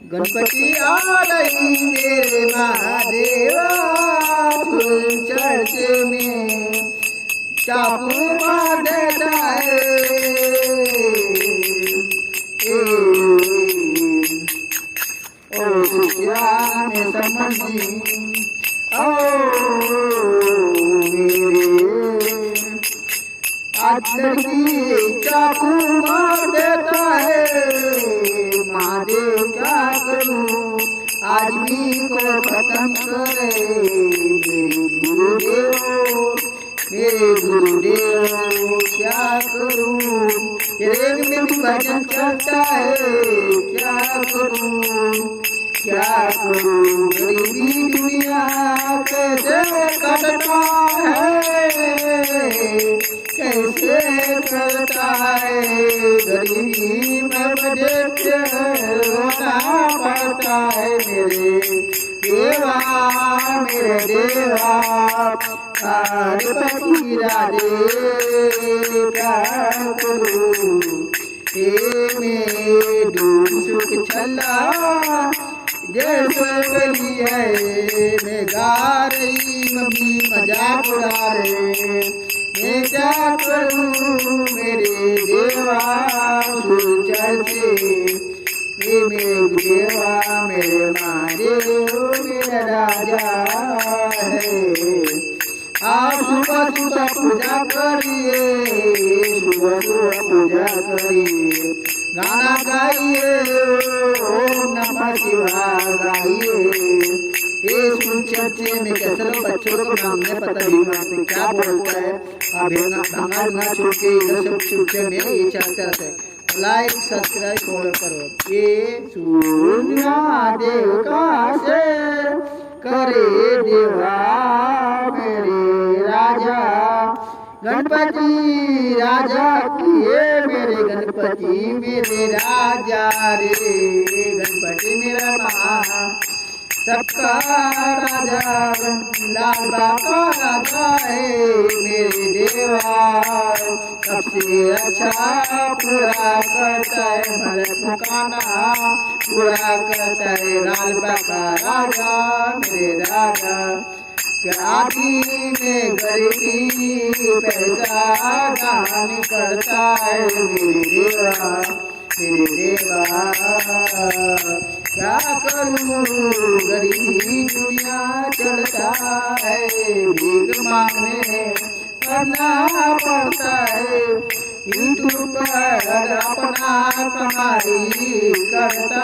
गणपति आलई मेरे महादेवा, फूल चढ़ते में चाकू मार देता है। ओ क्या मैं समझी, ओ मेरे आज लड़की चाकू मार देता है। महादेव क्या करूं, आज भी को खत्म करे। मेरे गुरुदेव क्या करूं, तेरे में भी भजन चलता है। क्या करूं गरीबी दुनिया कैसे कटता है, कैसे करता है। गरीबी में बड़े रोना पड़ता है। मेरे देवा गणपति राधे क्या करूं, में दुख सुख छला जैसे गली है। मैं गा रही मम्मी मजाक उड़ा रहे, मैं क्या करूं मेरे देवा फूल चढ़ते। मेरे देवा मेरे महादेव मेरा राजा है। आप सुबह सुबह पूजा करिए, सुबह सुबह पूजा करिए, गाना गाइए, ओम नमः शिवाय गाइए। ये सुन चर्चे में कैसे लोग बच्चों को नाम नहीं पता भी क्या बोलता है। भंगा छोड़ के इधर सब चुपचे में ये चलते रहते हैं। लाइक सब्सक्राइब फॉलो करो। ये सुनिया देव का से करे देवा मेरे राजा, गणपति राजा किए मेरे गणपति मेरे राजा रे। गणपति मेरा महा सबका राजा, लाल बाबा राजा है मेरे देवा। सबसे अच्छा पूरा करता है भरत मुकाना, पूरा करता है लाल बाबा राजा मेरे राजा। क्या में गरीबी पैसा दान करता है मेरे देवा, मेरे देवा। क्या करूं गरीबी दुनिया चलता है, भीख मांगने करना पड़ता है। यूट्यूब पर अपना कमाई करता